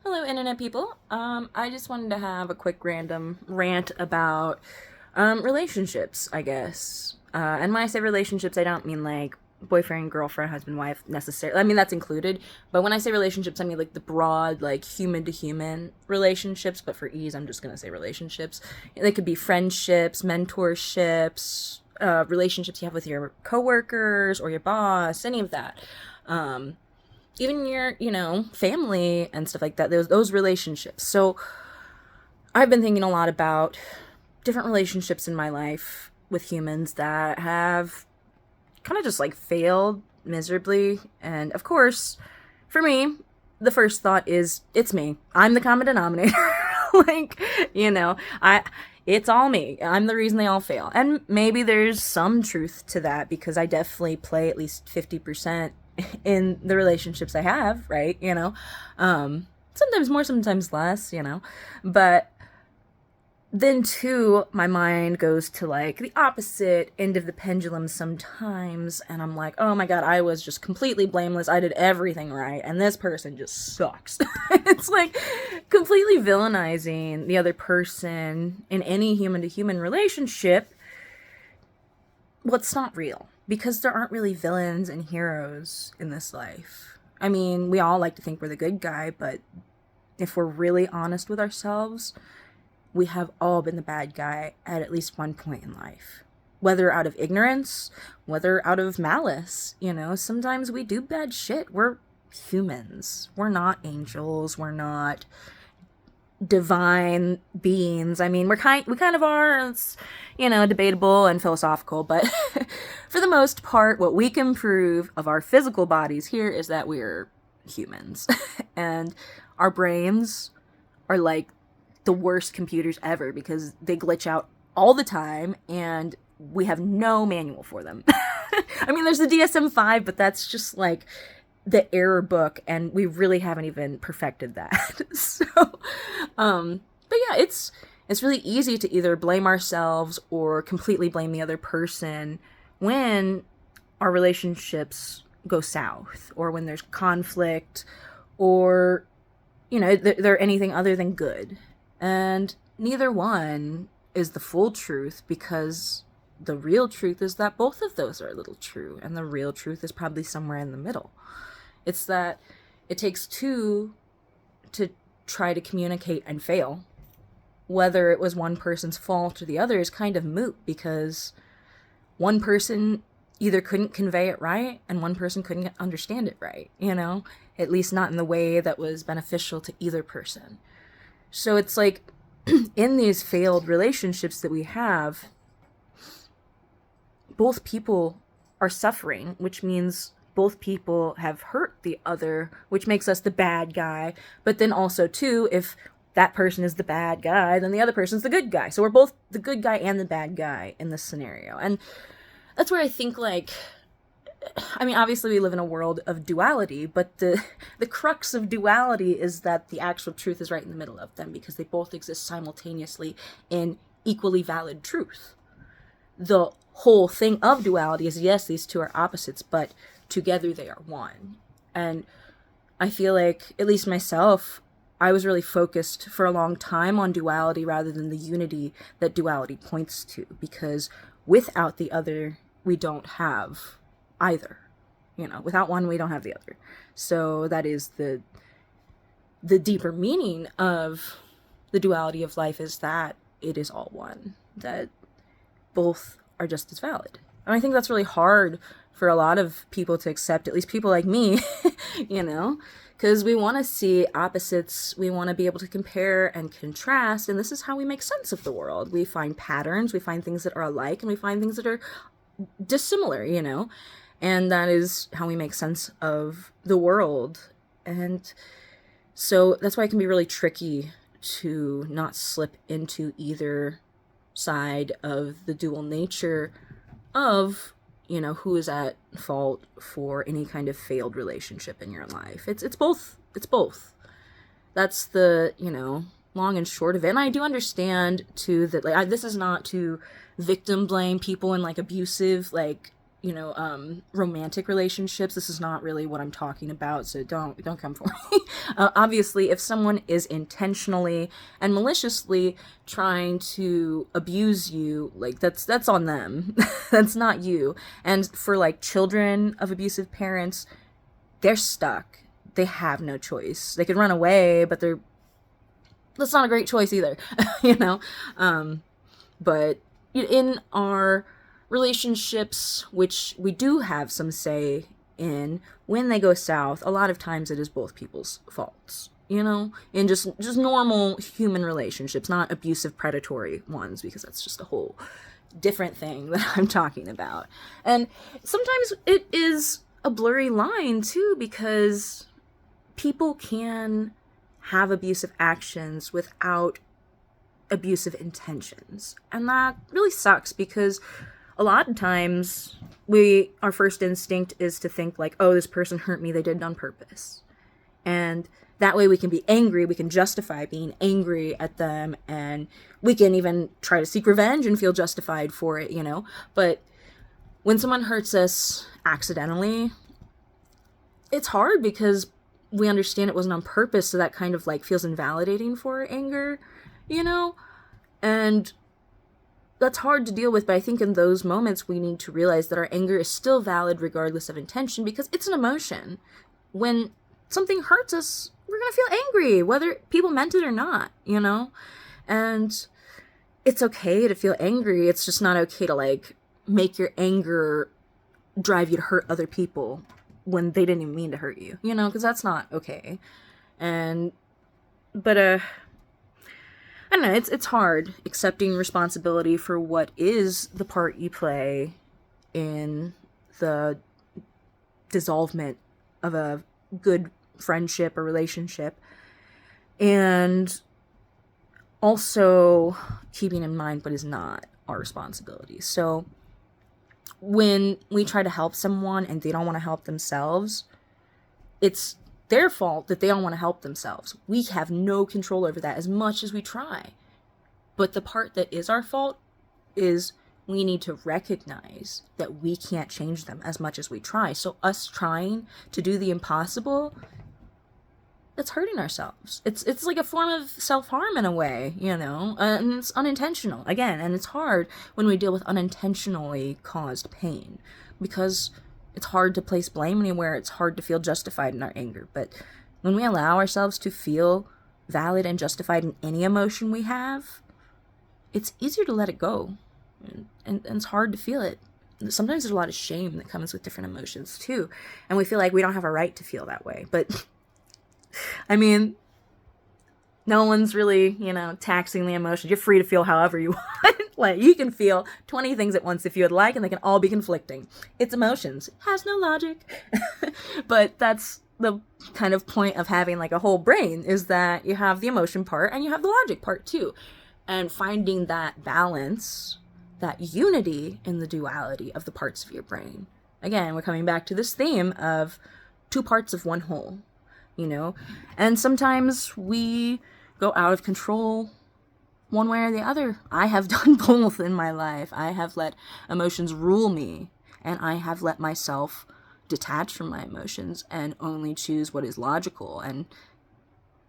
Hello, internet people. I just wanted to have a quick random rant about relationships, I guess. And when I say relationships, I don't mean like boyfriend, girlfriend, husband, wife necessarily. I mean that's included, but when I say relationships, I mean like the broad, like human to human relationships. But for ease, I'm just gonna say relationships. They could be friendships, mentorships, relationships you have with your coworkers or your boss, any of that. Um, Even your family and stuff like that, those relationships. So I've been thinking a lot about different relationships in my life with humans that have kind of just like failed miserably. And of course, for me, the first thought is it's me. I'm the common denominator. like you know I It's all me. I'm the reason they all fail. And maybe there's some truth to that because I definitely play at least 50% in the relationships I have, right? Sometimes more, sometimes less. But then too, my mind goes to like the opposite end of the pendulum sometimes, and I'm like, oh my god, I was just completely blameless. I did everything right, and this person just sucks. It's like completely villainizing the other person in any human to human relationship. What's not real, because there aren't really villains and heroes in this life. I mean, we all like to think we're the good guy, but if we're really honest with ourselves, we have all been the bad guy at least one point in life. Whether out of ignorance, whether out of malice, sometimes we do bad shit. We're humans. We're not angels. We're not divine beings. I mean, we kind of are. It's, debatable and philosophical, but for the most part, what we can prove of our physical bodies here is that we're humans. And our brains are like the worst computers ever because they glitch out all the time and we have no manual for them. I mean, there's the DSM-5, but that's just like the error book, and we really haven't even perfected that. But yeah, it's really easy to either blame ourselves or completely blame the other person when our relationships go south, or when there's conflict, or they're anything other than good. And neither one is the full truth, because the real truth is that both of those are a little true, and the real truth is probably somewhere in the middle. It's that it takes two to try to communicate and fail. Whether it was one person's fault or the other is kind of moot, because one person either couldn't convey it right and one person couldn't understand it right, at least not in the way that was beneficial to either person. So it's like in these failed relationships that we have, both people are suffering, which means both people have hurt the other, which makes us the bad guy. But then also, too, if that person is the bad guy, then the other person's the good guy. So we're both the good guy and the bad guy in this scenario. And that's where I think, I mean, obviously we live in a world of duality, but the crux of duality is that the actual truth is right in the middle of them, because they both exist simultaneously in equally valid truth. The whole thing of duality is, yes, these two are opposites, but together they are one. And I feel like, at least myself, I was really focused for a long time on duality rather than the unity that duality points to, because without the other, we don't have either. Without one, we don't have the other. So that is the deeper meaning of the duality of life, is that it is all one, that both are just as valid. And I think that's really hard for a lot of people to accept, at least people like me, because we want to see opposites. We want to be able to compare and contrast, and this is how we make sense of the world. We find patterns, we find things that are alike, and we find things that are dissimilar, and that is how we make sense of the world. And so that's why it can be really tricky to not slip into either side of the dual nature of who is at fault for any kind of failed relationship in your life. It's both. That's the long and short of it. And I do understand too that this is not to victim blame people in abusive romantic relationships. This is not really what I'm talking about, so don't come for me. Obviously, if someone is intentionally and maliciously trying to abuse you, like that's on them. That's not you. And for like children of abusive parents, they're stuck. They have no choice. They could run away, but that's not a great choice either, you know? But in our relationships, which we do have some say in, when they go south, a lot of times it is both people's faults, in just normal human relationships, not abusive predatory ones, because that's just a whole different thing that I'm talking about. And sometimes it is a blurry line too, because people can have abusive actions without abusive intentions, and that really sucks, because a lot of times our first instinct is to think like, oh, this person hurt me, they did it on purpose. And that way we can be angry, we can justify being angry at them, and we can even try to seek revenge and feel justified for it, But when someone hurts us accidentally, it's hard because we understand it wasn't on purpose, so that kind of like feels invalidating for our anger, And that's hard to deal with, but I think in those moments we need to realize that our anger is still valid regardless of intention, because it's an emotion. When something hurts us, we're going to feel angry, whether people meant it or not, And it's okay to feel angry. It's just not okay to like make your anger drive you to hurt other people when they didn't even mean to hurt you, because that's not okay. But I don't know, it's hard accepting responsibility for what is the part you play in the dissolvement of a good friendship or relationship, and also keeping in mind what is not our responsibility. So when we try to help someone and they don't want to help themselves, it's their fault that they don't want to help themselves. We have no control over that as much as we try. But the part that is our fault is we need to recognize that we can't change them as much as we try. So us trying to do the impossible, that's hurting ourselves. It's like a form of self-harm in a way, and it's unintentional, again, and it's hard when we deal with unintentionally caused pain, because it's hard to place blame anywhere. It's hard to feel justified in our anger. But when we allow ourselves to feel valid and justified in any emotion we have, it's easier to let it go. And it's hard to feel it. Sometimes there's a lot of shame that comes with different emotions too. And we feel like we don't have a right to feel that way. But, I mean, no one's really, taxing the emotions. You're free to feel however you want. Like, you can feel 20 things at once if you would like, and they can all be conflicting. It's emotions. It has no logic. But that's the kind of point of having, like, a whole brain, is that you have the emotion part and you have the logic part, too. And finding that balance, that unity in the duality of the parts of your brain. Again, we're coming back to this theme of two parts of one whole, And sometimes we go out of control one way or the other. I have done both in my life. I have let emotions rule me, and I have let myself detach from my emotions and only choose what is logical, and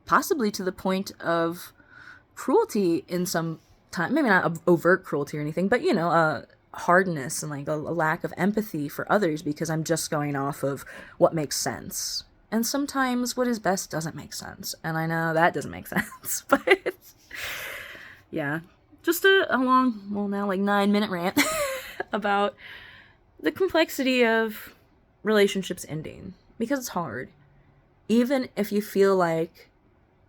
possibly to the point of cruelty in some time. Maybe not overt cruelty or anything, but hardness and like a lack of empathy for others, because I'm just going off of what makes sense. And sometimes what is best doesn't make sense. And I know that doesn't make sense, but yeah, just a long, well, now like 9-minute rant about the complexity of relationships ending, because it's hard. Even if you feel like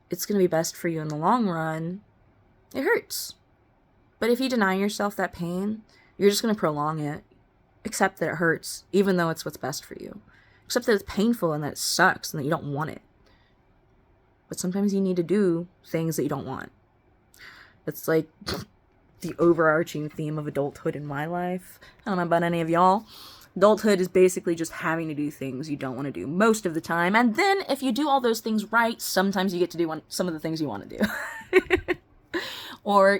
it's going to be best for you in the long run, it hurts. But if you deny yourself that pain, you're just going to prolong it. Accept that it hurts, even though it's what's best for you. Accept that it's painful and that it sucks and that you don't want it. But sometimes you need to do things that you don't want. It's like the overarching theme of adulthood in my life. I don't know about any of y'all. Adulthood is basically just having to do things you don't want to do most of the time. And then if you do all those things right, sometimes you get to do some of the things you want to do. Or,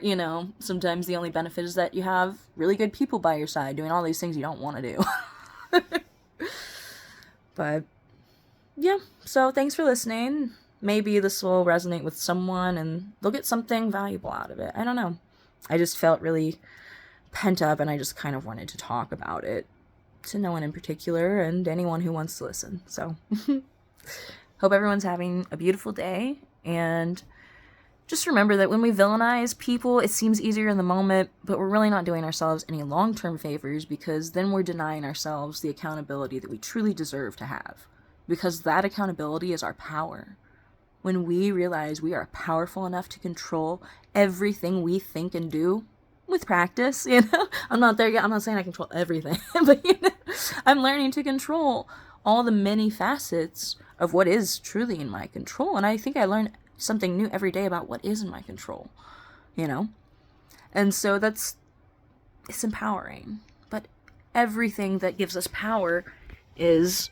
sometimes the only benefit is that you have really good people by your side doing all these things you don't want to do. But yeah, so thanks for listening. Maybe this will resonate with someone and they'll get something valuable out of it. I don't know. I just felt really pent up and I just kind of wanted to talk about it to no one in particular and anyone who wants to listen. So, hope everyone's having a beautiful day, and just remember that when we villainize people, it seems easier in the moment, but we're really not doing ourselves any long-term favors, because then we're denying ourselves the accountability that we truly deserve to have. Because that accountability is our power. When we realize we are powerful enough to control everything we think and do, with practice, I'm not there yet. I'm not saying I control everything, but I'm learning to control all the many facets of what is truly in my control. And I think I learn something new every day about what is in my control, And so it's empowering. But everything that gives us power is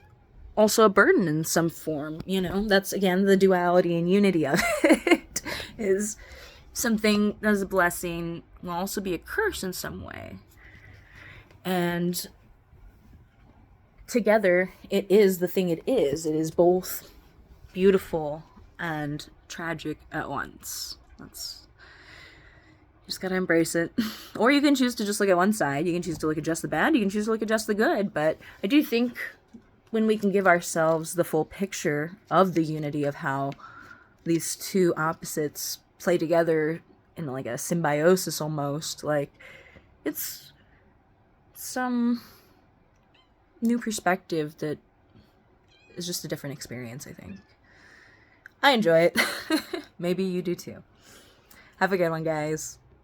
also a burden in some form, That's, again, the duality and unity of it. Is something that is a blessing will also be a curse in some way. And together, it is the thing it is. It is both beautiful and tragic at once. You just gotta embrace it. Or you can choose to just look at one side. You can choose to look at just the bad. You can choose to look at just the good. But I do think when we can give ourselves the full picture of the unity of how these two opposites play together in like a symbiosis almost, like it's some new perspective that is just a different experience, I think. I enjoy it. Maybe you do too. Have a good one, guys.